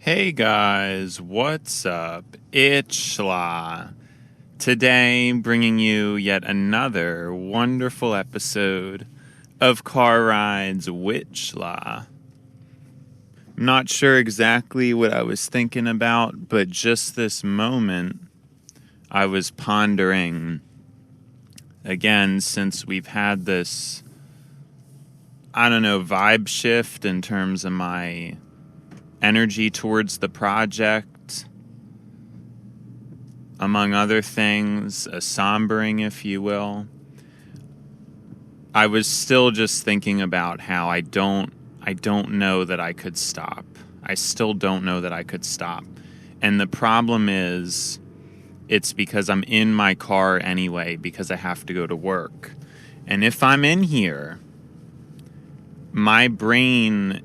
Hey guys, what's up? It's Schla. Today, bringing you yet another wonderful episode of Car Rides WIT SLA. I'm not sure exactly what I was thinking about, but just this moment, I was pondering, again, since we've had this, vibe shift in terms of my energy towards the project, among other things, a sombering, if you will. I was still just thinking about how I don't know that I could stop. I still don't know that I could stop. And the problem is, it's because I'm in my car anyway, because I have to go to work. And if I'm in here, my brain,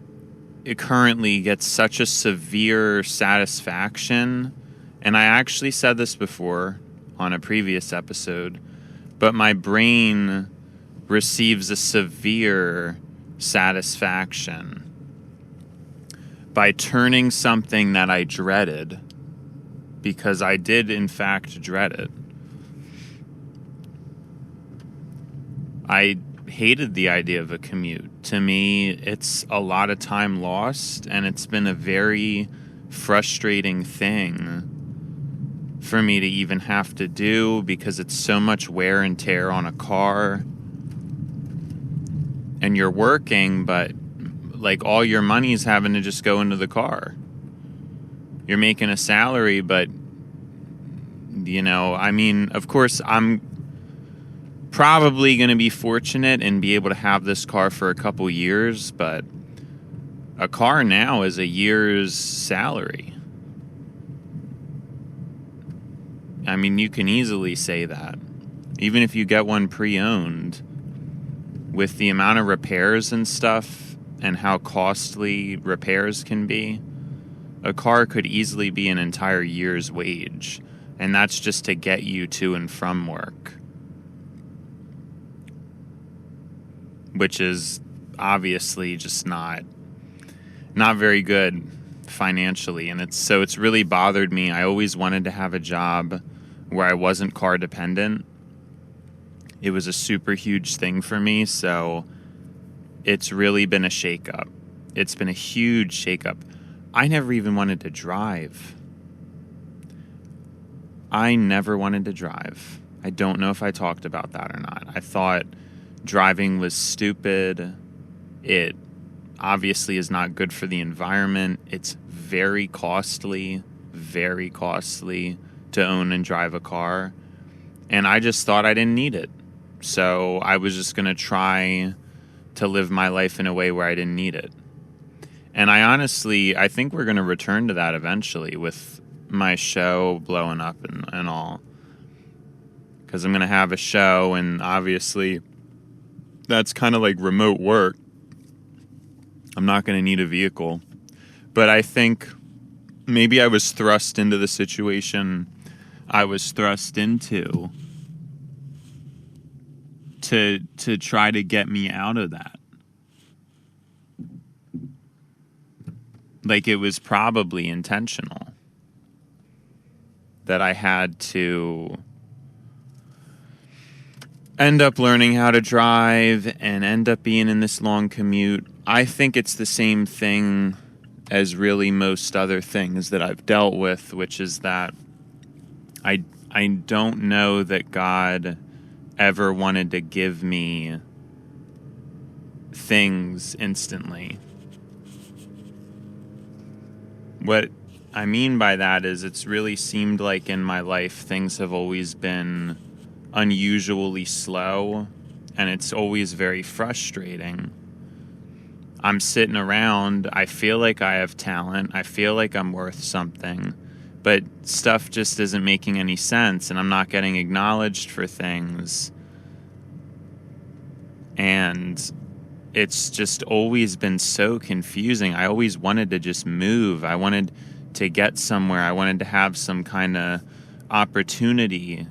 it currently gets such a severe satisfaction, and I actually said this before on a previous episode, but my brain receives a severe satisfaction by turning something that I dreaded, because I did in fact dread it. I hated the idea of a commute. To me, it's a lot of time lost, and it's been a very frustrating thing for me to even have to do, because it's so much wear and tear on a car. And you're working, but like all your money's having to just go into the car. You're making a salary, but of course I'm probably going to be fortunate and be able to have this car for a couple years, but a car now is a year's salary. I mean, you can easily say that. Even if you get one pre-owned, with the amount of repairs and stuff and how costly repairs can be, a car could easily be an entire year's wage, and that's just to get you to and from work, which is obviously just not very good financially. And it's really bothered me. I always wanted to have a job where I wasn't car dependent. It was a super huge thing for me, so it's really been a shakeup. It's been a huge shakeup. I never even wanted to drive. I never wanted to drive. I don't know if I talked about that or not. I thought driving was stupid. It obviously is not good for the environment. It's very costly to own and drive a car. And I just thought I didn't need it. So I was just going to try to live my life in a way where I didn't need it. And I think we're going to return to that eventually with my show blowing up and all. Because I'm going to have a show, and obviously that's kind of like remote work. I'm not going to need a vehicle. But I think maybe I was thrust into the situation I was thrust into to try to get me out of that. Like, it was probably intentional that I had to end up learning how to drive and end up being in this long commute. I think it's the same thing as really most other things that I've dealt with, which is that I don't know that God ever wanted to give me things instantly. What I mean by that is, it's really seemed like in my life things have always been unusually slow, and it's always very frustrating. I'm sitting around, I feel like I have talent, I feel like I'm worth something, but stuff just isn't making any sense, and I'm not getting acknowledged for things. And it's just always been so confusing. I always wanted to just move. I wanted to get somewhere. I wanted to have some kind of opportunity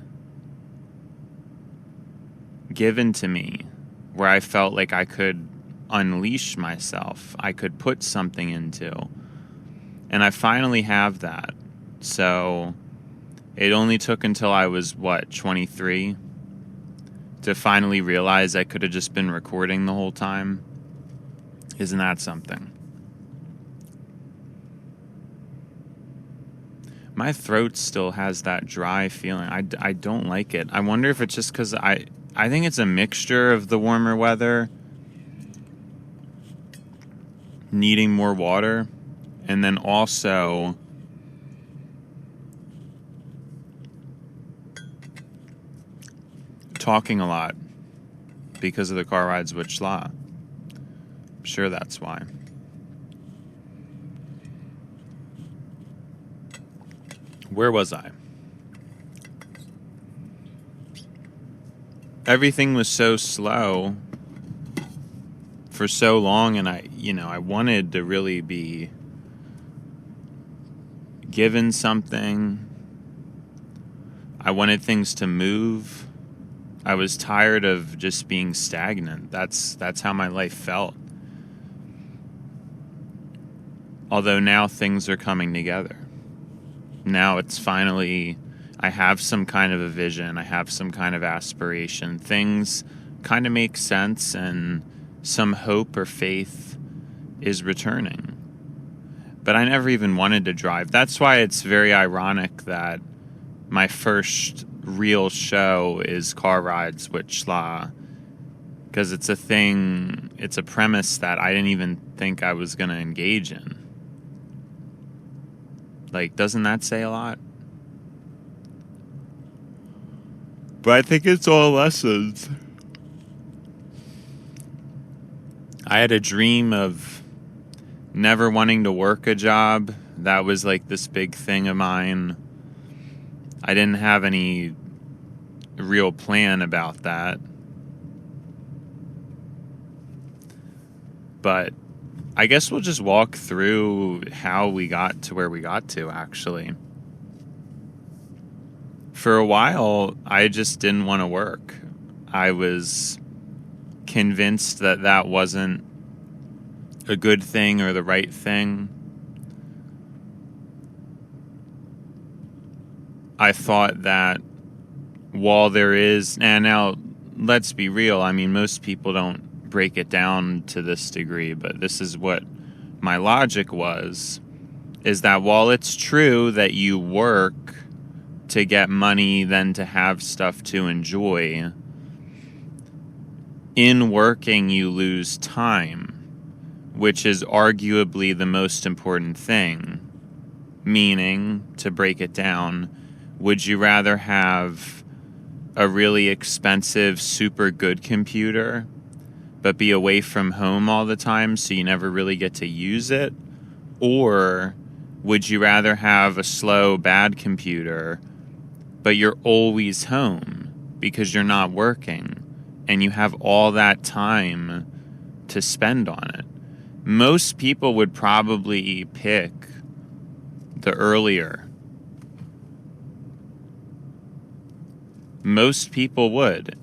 given to me where I felt like I could unleash myself, I could put something into. And I finally have that. So it only took until I was, 23 to finally realize I could have just been recording the whole time. Isn't that something? My throat still has that dry feeling. I don't like it. I wonder if it's just because I think it's a mixture of the warmer weather, needing more water, and then also talking a lot because of the Car Rides WIT SLA. I'm sure that's why. Where was I? Everything was so slow for so long, and I wanted to really be given something. I wanted things to move. I was tired of just being stagnant. That's how my life felt. Although now things are coming together. Now it's finally, I have some kind of a vision. I have some kind of aspiration. Things kind of make sense, and some hope or faith is returning. But I never even wanted to drive. That's why it's very ironic that my first real show is Car Rides WIT SLA, because it's a premise that I didn't even think I was going to engage in. Like, doesn't that say a lot? But I think it's all lessons. I had a dream of never wanting to work a job. That was like this big thing of mine. I didn't have any real plan about that. But I guess we'll just walk through how we got to where we got to, actually. For a while, I just didn't want to work. I was convinced that that wasn't a good thing or the right thing. I thought that while there is, and now let's be real, I mean, most people don't break it down to this degree, but this is what my logic was, is that while it's true that you work to get money, then to have stuff to enjoy, in working you lose time, which is arguably the most important thing. Meaning, to break it down, would you rather have a really expensive, super good computer, but be away from home all the time so you never really get to use it? Or would you rather have a slow, bad computer, but you're always home because you're not working and you have all that time to spend on it? Most people would probably pick the earlier. Most people would.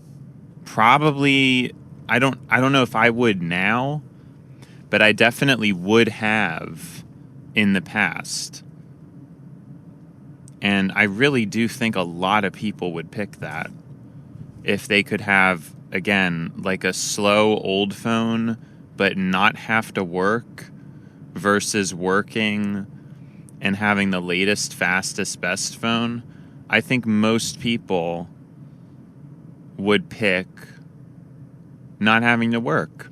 Probably, I don't know if I would now, but I definitely would have in the past. And I really do think a lot of people would pick that if they could have, again, like a slow old phone, but not have to work, versus working and having the latest, fastest, best phone. I think most people would pick not having to work.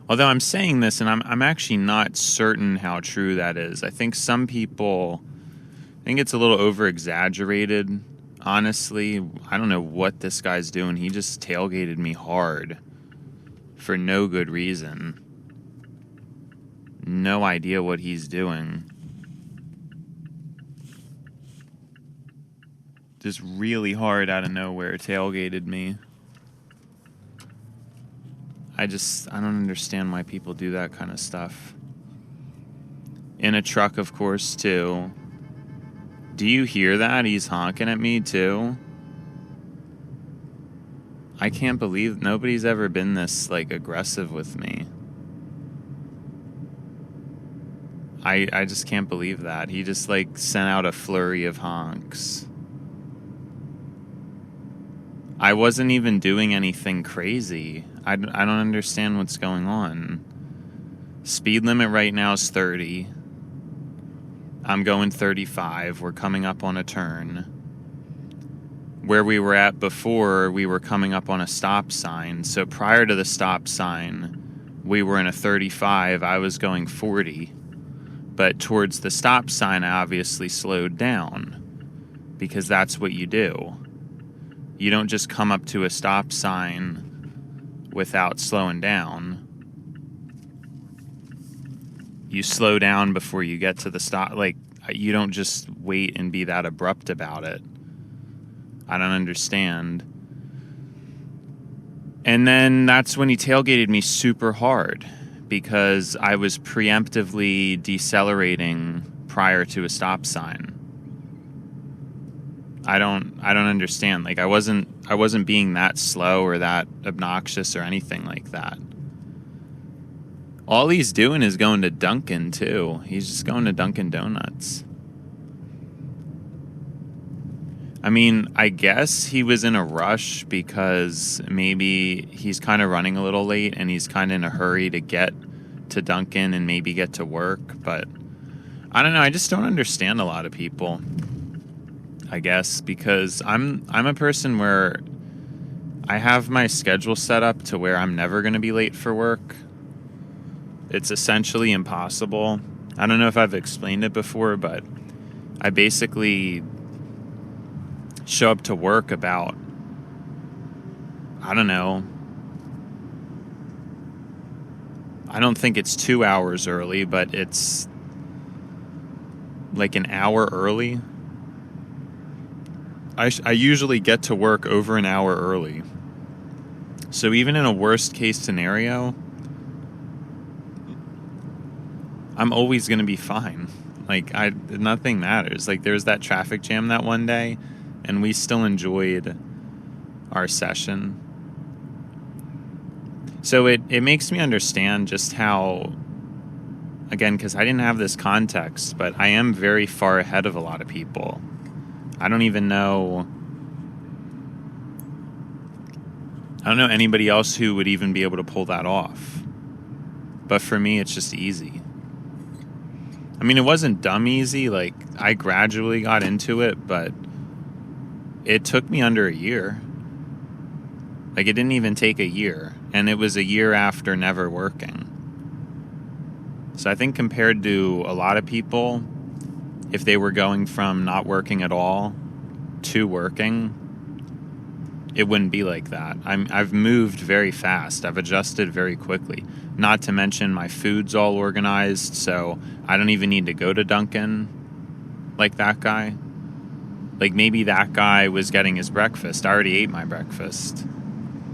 Although I'm saying this, and I'm actually not certain how true that is. I think some people, I think it's a little over-exaggerated, honestly. I don't know what this guy's doing. He just tailgated me hard for no good reason. No idea what he's doing. Just really hard out of nowhere tailgated me. I don't understand why people do that kind of stuff. In a truck, of course, too. Do you hear that? He's honking at me, too. I can't believe nobody's ever been this, aggressive with me. I just can't believe that. He just, like, sent out a flurry of honks. I wasn't even doing anything crazy. I don't understand what's going on. Speed limit right now is 30. I'm going 35. We're coming up on a turn. Where we were at before, we were coming up on a stop sign. So prior to the stop sign, we were in a 35. I was going 40. But towards the stop sign, I obviously slowed down. Because that's what you do. You don't just come up to a stop sign without slowing down. You slow down before you get to the stop. Like, you don't just wait and be that abrupt about it. I don't understand. And then that's when he tailgated me super hard because I was preemptively decelerating prior to a stop sign. I don't understand. Like, I wasn't being that slow or that obnoxious or anything like that. All he's doing is going to Duncan too. He's just going to Dunkin' Donuts. I mean, I guess he was in a rush because maybe he's kind of running a little late and he's kind of in a hurry to get to Duncan and maybe get to work. But I don't know. I just don't understand a lot of people. I guess because I'm a person where I have my schedule set up to where I'm never going to be late for work. It's essentially impossible. I don't know if I've explained it before, but I basically show up to work about, I don't know, I don't think it's 2 hours early, but it's like an hour early. I usually get to work over an hour early. So even in a worst case scenario, I'm always going to be fine. Like, nothing matters. Like, there was that traffic jam that one day, and we still enjoyed our session. So it makes me understand just how, again, because I didn't have this context, but I am very far ahead of a lot of people. I don't know anybody else who would even be able to pull that off. But for me, it's just easy. I mean, it wasn't dumb easy. Like, I gradually got into it, but it took me under a year. Like, it didn't even take a year. And it was a year after never working. So I think compared to a lot of people, if they were going from not working at all to working, it wouldn't be like that. I've moved very fast. I've adjusted very quickly. Not to mention my food's all organized, so I don't even need to go to Duncan like that guy. Like, maybe that guy was getting his breakfast. I already ate my breakfast.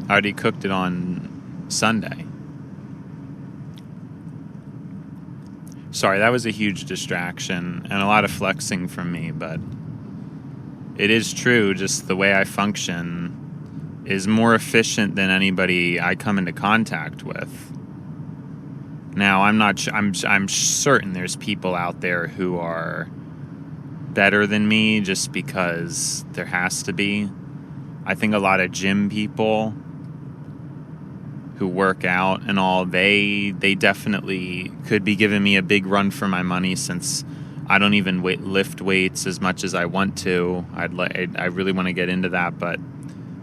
I already cooked it on Sunday. Sorry, that was a huge distraction and a lot of flexing from me, but it is true. Just the way I function is more efficient than anybody I come into contact with. Now, I'm certain there's people out there who are better than me just because there has to be. I think a lot of gym people who work out and all, they definitely could be giving me a big run for my money since I don't even lift weights as much as I want to. I really want to get into that, but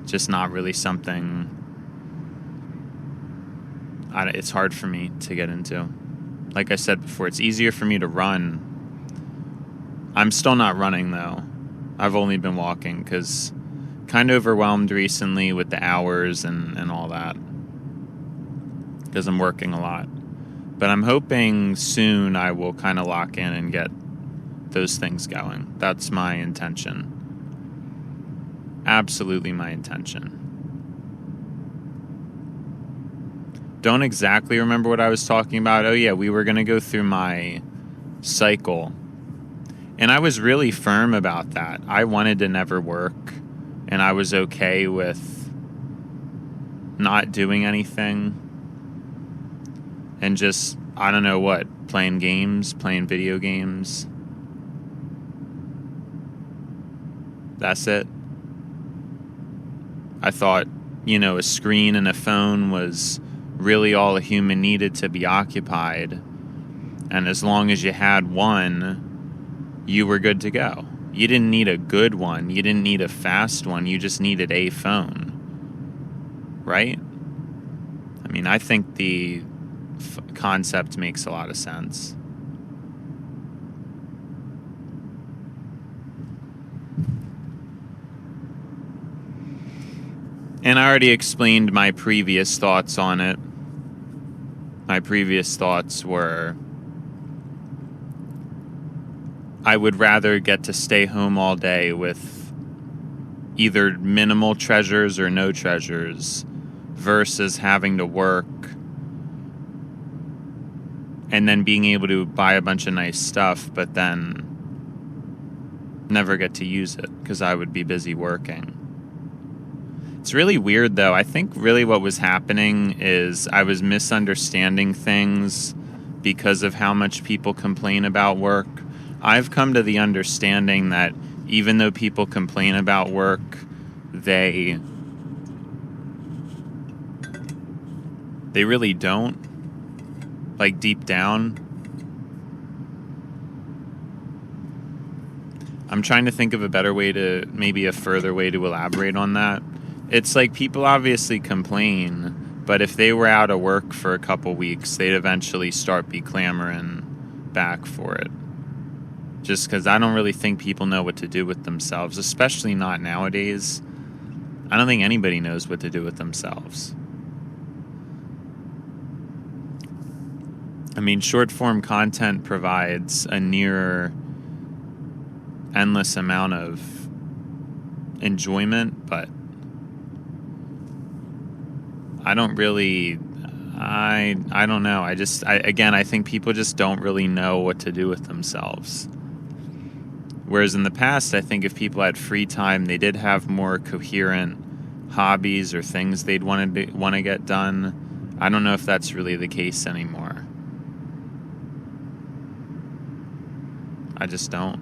just not really something. It's hard for me to get into. Like I said before, it's easier for me to run. I'm still not running though. I've only been walking because kind of overwhelmed recently with the hours and all that. Because I'm working a lot. But I'm hoping soon I will kind of lock in and get those things going. That's my intention. Absolutely my intention. Don't exactly remember what I was talking about. Oh yeah, we were going to go through my cycle. And I was really firm about that. I wanted to never work. And I was okay with not doing anything. And just I don't know what, playing video games. That's it. I thought, a screen and a phone was really all a human needed to be occupied. And as long as you had one, you were good to go. You didn't need a good one. You didn't need a fast one. You just needed a phone. Right? I mean, I think the concept makes a lot of sense. And I already explained my previous thoughts on it. My previous thoughts were, I would rather get to stay home all day with either minimal treasures or no treasures versus having to work and then being able to buy a bunch of nice stuff, but then never get to use it because I would be busy working. It's really weird, though. I think really what was happening is I was misunderstanding things because of how much people complain about work. I've come to the understanding that even though people complain about work, they really don't. Like, deep down. I'm trying to think of a better way to, maybe a further way to elaborate on that. It's like people obviously complain, but if they were out of work for a couple weeks, they'd eventually start be clamoring back for it. Just because I don't really think people know what to do with themselves, especially not nowadays. I don't think anybody knows what to do with themselves. I mean, short-form content provides a near endless amount of enjoyment, but I don't really, I don't know. I think people just don't really know what to do with themselves. Whereas in the past, I think if people had free time, they did have more coherent hobbies or things they'd want to get done. I don't know if that's really the case anymore. I just don't.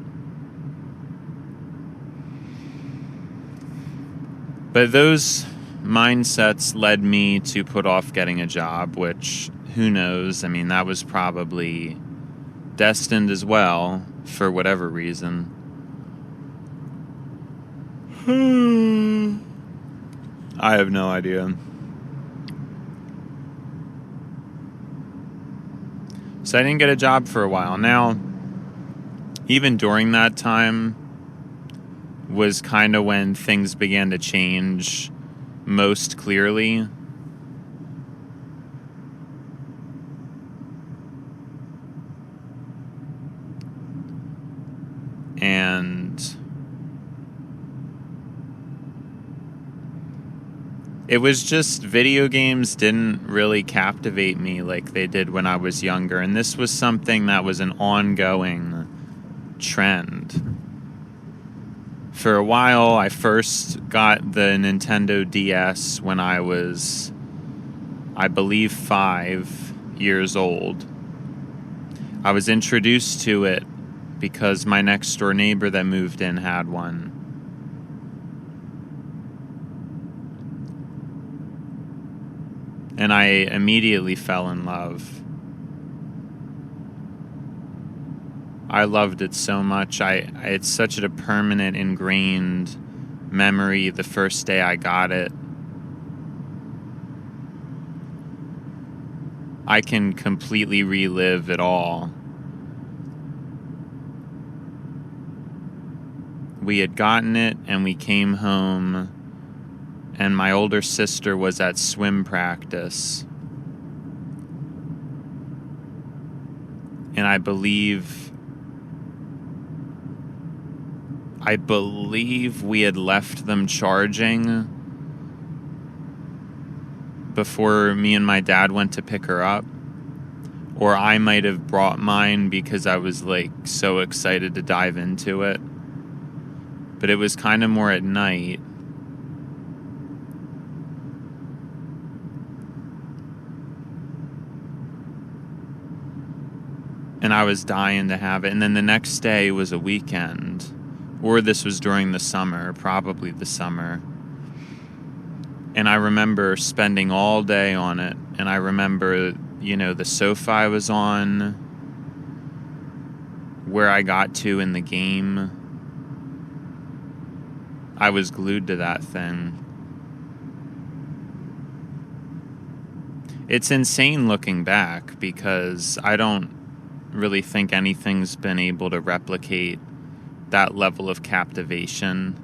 But those mindsets led me to put off getting a job, which, who knows? I mean, that was probably destined as well, for whatever reason. I have no idea. So I didn't get a job for a while. Now, even during that time was kind of when things began to change most clearly. And it was just video games didn't really captivate me like they did when I was younger. And this was something that was an ongoing trend. For a while, I first got the Nintendo DS when I was, I believe, 5 years old. I was introduced to it because my next door neighbor that moved in had one. And I immediately fell in love. I loved it so much. It's such a permanent, ingrained memory the first day I got it. I can completely relive it all. We had gotten it and we came home and my older sister was at swim practice. And I believe we had left them charging before me and my dad went to pick her up. Or I might have brought mine because I was like so excited to dive into it. But it was kind of more at night. And I was dying to have it. And then the next day was a weekend. Or this was during the summer, probably the summer. And I remember spending all day on it. And I remember, the sofa I was on, where I got to in the game. I was glued to that thing. It's insane looking back because I don't really think anything's been able to replicate that level of captivation.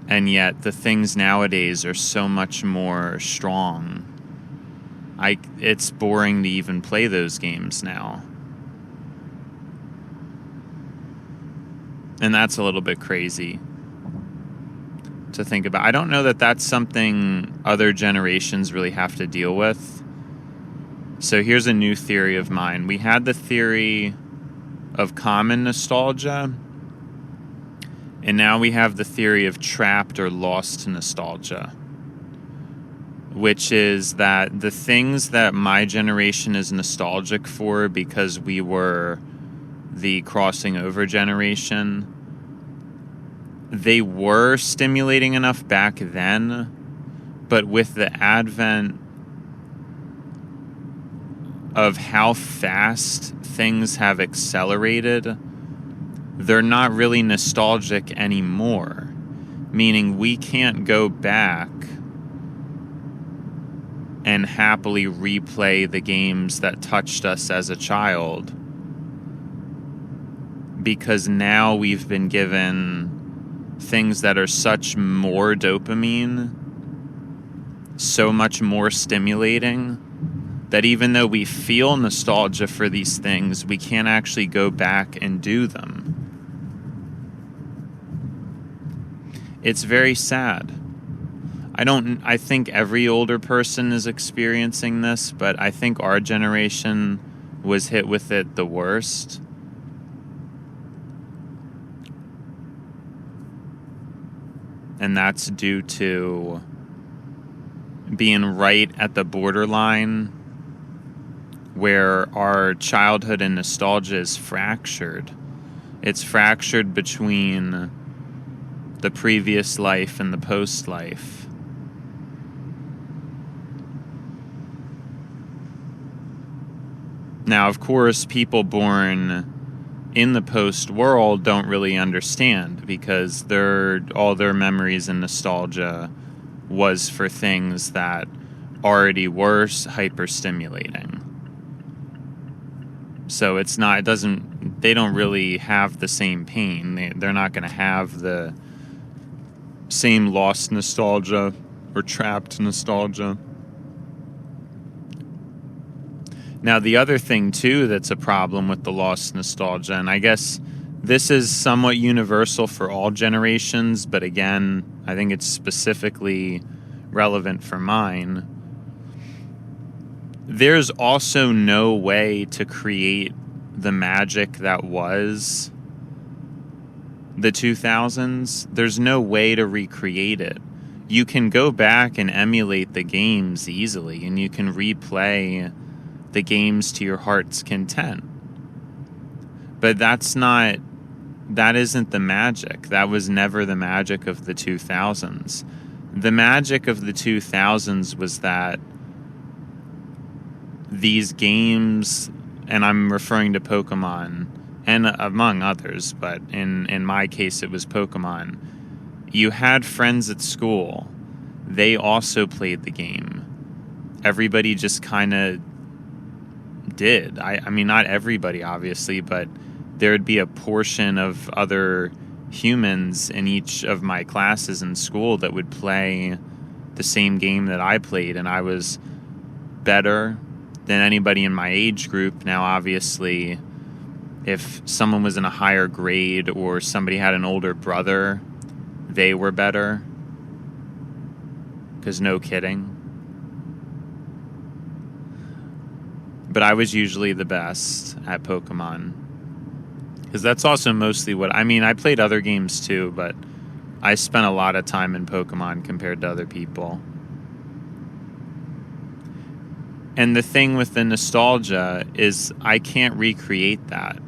And yet the things nowadays are so much more strong. It's boring to even play those games now. And that's a little bit crazy to think about. I don't know that that's something other generations really have to deal with. So here's a new theory of mine. We had the theory of common nostalgia, and now we have the theory of trapped or lost nostalgia, which is that the things that my generation is nostalgic for because we were the crossing over generation, they were stimulating enough back then, but with the advent of how fast things have accelerated, they're not really nostalgic anymore. Meaning we can't go back and happily replay the games that touched us as a child, because now we've been given things that are such more dopamine, so much more stimulating, that even though we feel nostalgia for these things, we can't actually go back and do them. It's very sad. I think every older person is experiencing this, but I think our generation was hit with it the worst. And that's due to being right at the borderline where our childhood and nostalgia is fractured. It's fractured between the previous life and the post life. Now, of course, people born in the post world don't really understand, because all their memories and nostalgia was for things that already were hyper-stimulating. So they don't really have the same pain. They're not going to have the same lost nostalgia or trapped nostalgia. Now, the other thing, too, that's a problem with the lost nostalgia, and I guess this is somewhat universal for all generations, but again, I think it's specifically relevant for mine. There's also no way to create the magic that was the 2000s. There's no way to recreate it. You can go back and emulate the games easily, and you can replay the games to your heart's content. But that isn't the magic. That was never the magic of the 2000s. The magic of the 2000s was that these games, and I'm referring to Pokémon, and among others, but in my case it was Pokémon. You had friends at school. They also played the game. Everybody just kind of did. I mean, not everybody, obviously, but there would be a portion of other humans in each of my classes in school that would play the same game that I played, and I was better than anybody in my age group. Now, obviously, if someone was in a higher grade or somebody had an older brother, they were better. Because no kidding. But I was usually the best at Pokemon. Because that's also mostly I played other games too, but I spent a lot of time in Pokemon compared to other people. And the thing with the nostalgia is I can't recreate that.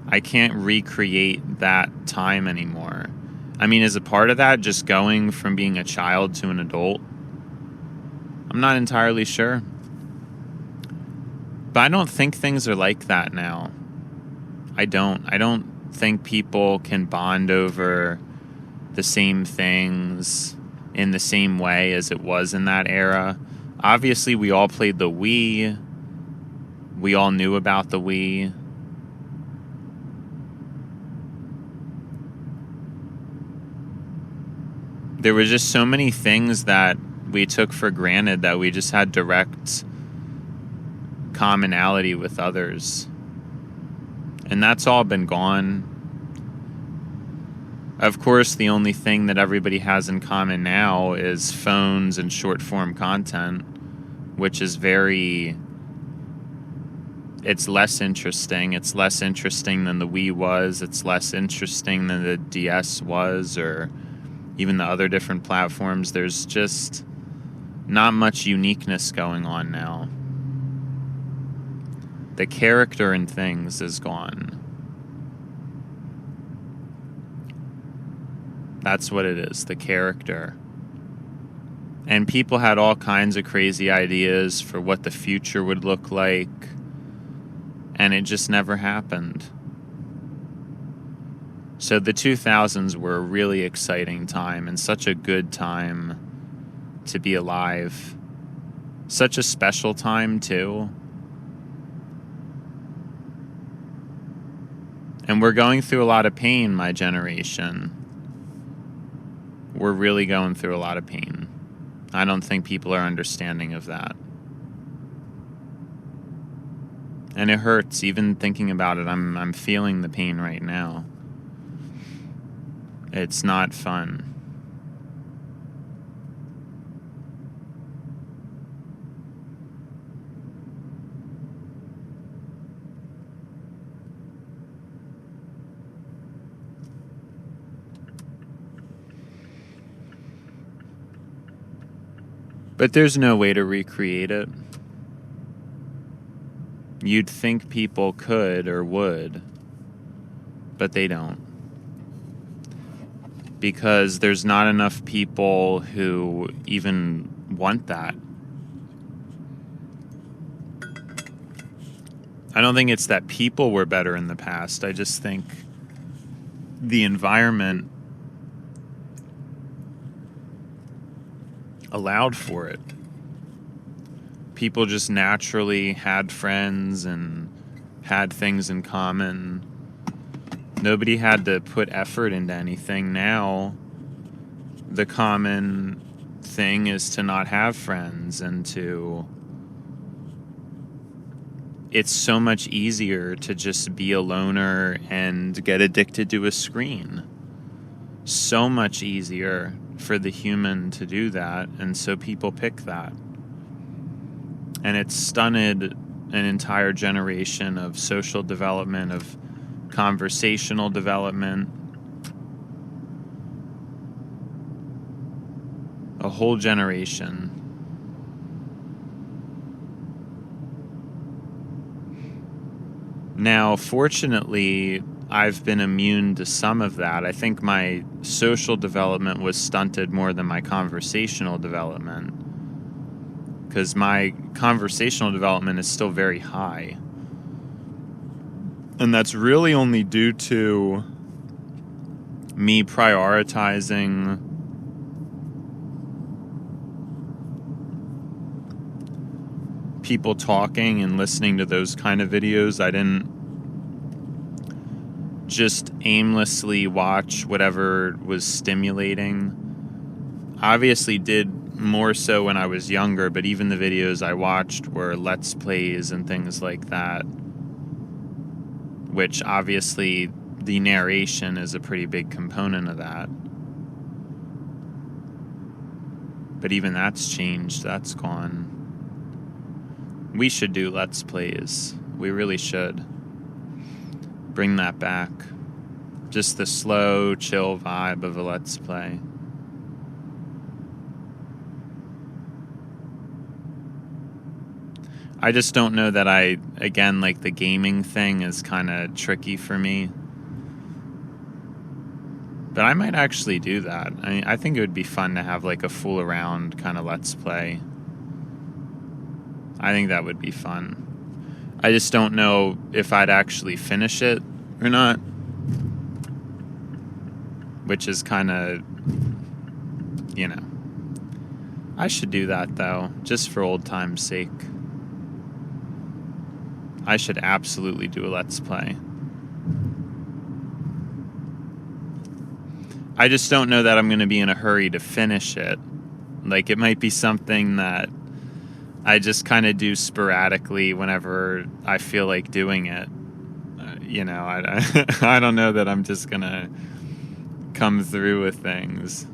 I can't recreate that time anymore. I mean, as a part of that, just going from being a child to an adult, I'm not entirely sure. But I don't think things are like that now. I don't think people can bond over the same things in the same way as it was in that era. Obviously, we all played the Wii. We all knew about the Wii. There were just so many things that we took for granted that we just had direct commonality with others. And that's all been gone. Of course, the only thing that everybody has in common now is phones and short-form content, which is it's less interesting. It's less interesting than the Wii was. It's less interesting than the DS was, or even the other different platforms. There's just not much uniqueness going on now. The character in things is gone. That's what it is, the character. And people had all kinds of crazy ideas for what the future would look like, and it just never happened. So the 2000s were a really exciting time and such a good time to be alive. Such a special time, too. And we're going through a lot of pain, my generation. We're really going through a lot of pain. I don't think people are understanding of that. And it hurts, even thinking about it. I'm feeling the pain right now. It's not fun. But there's no way to recreate it. You'd think people could or would, but they don't. Because there's not enough people who even want that. I don't think it's that people were better in the past. I just think the environment allowed for it. People just naturally had friends and had things in common. Nobody had to put effort into anything. Now, the common thing is to not have friends and to... It's so much easier to just be a loner and get addicted to a screen. So much easier for the human to do that, and so people pick that. And it's stunted an entire generation of social development, of conversational development. A whole generation. Now, fortunately, I've been immune to some of that. I think my social development was stunted more than my conversational development, because my conversational development is still very high. And that's really only due to me prioritizing people talking and listening to those kind of videos. I didn't just aimlessly watch whatever was stimulating. Obviously did more so when I was younger, but even the videos I watched were Let's Plays and things like that, which obviously the narration is a pretty big component of that. But even that's changed. That's gone. We should do Let's Plays. We really should. Bring that back. Just the slow, chill vibe of a Let's Play. I just don't know that again, like the gaming thing is kind of tricky for me. But I might actually do that. I mean, I think it would be fun to have like a fool around kind of let's play. I think that would be fun. I just don't know if I'd actually finish it or not. Which is kind of, you know. I should do that though, just for old time's sake. I should absolutely do a let's play. I just don't know that I'm going to be in a hurry to finish it. Like, it might be something that I just kind of do sporadically whenever I feel like doing it. You know, I don't know that I'm just going to come through with things.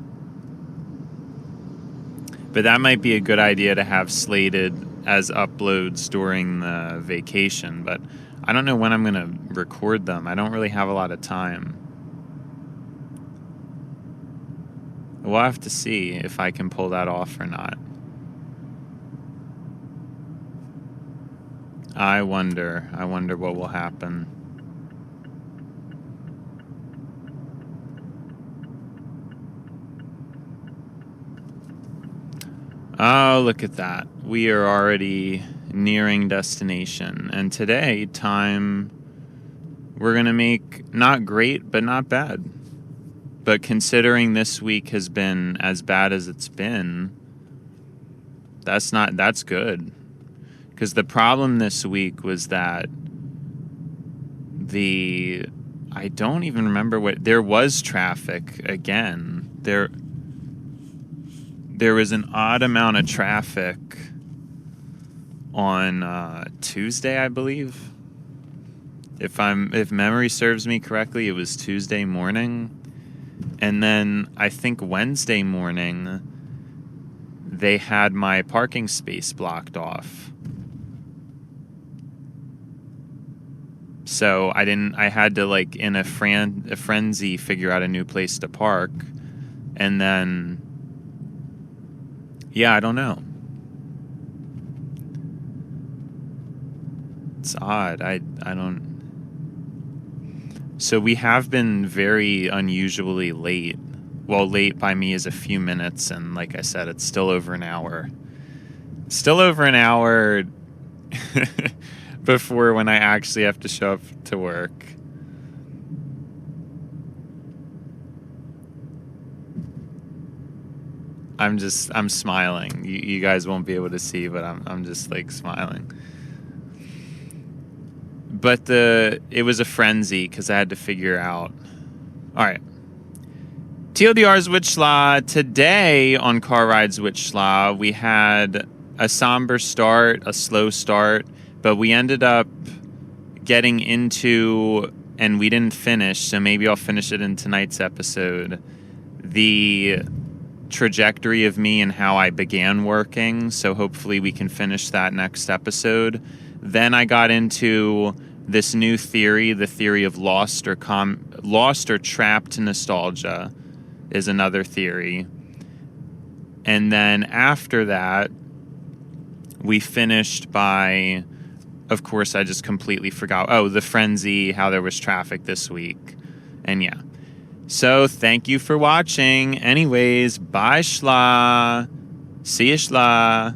But that might be a good idea to have slated as uploads during the vacation. But I don't know when I'm going to record them. I don't really have a lot of time. We'll have to see if I can pull that off or not. I wonder what will happen. Oh, look at that. We are already nearing destination. And today, we're going to make not great, but not bad. But considering this week has been as bad as it's been, that's good. Because the problem this week was that I don't even remember there was traffic again. There was an odd amount of traffic on Tuesday, I believe. If memory serves me correctly, it was Tuesday morning. And then I think Wednesday morning, they had my parking space blocked off. So I had to, like, in a frenzy, figure out a new place to park. And then, yeah, I don't know. It's odd. I don't... So we have been very unusually late. Well, late by me is a few minutes, and like I said, it's still over an hour. Still over an hour before when I actually have to show up to work. I'm smiling. You guys won't be able to see, but I'm just like smiling. But it was a frenzy because I had to figure out. All right. TLDR's WIT SLA. Today on Car Rides WIT SLA, we had a somber start, a slow start, but we ended up getting into, and we didn't finish, so maybe I'll finish it in tonight's episode, the trajectory of me and how I began working, so hopefully we can finish that next episode. Then I got into this new theory, the theory of lost or trapped nostalgia is another theory. And then after that, we finished by, of course, I just completely forgot. Oh, the frenzy, how there was traffic this week. And yeah. So thank you for watching. Anyways, bye, Schla. See ya, Schla.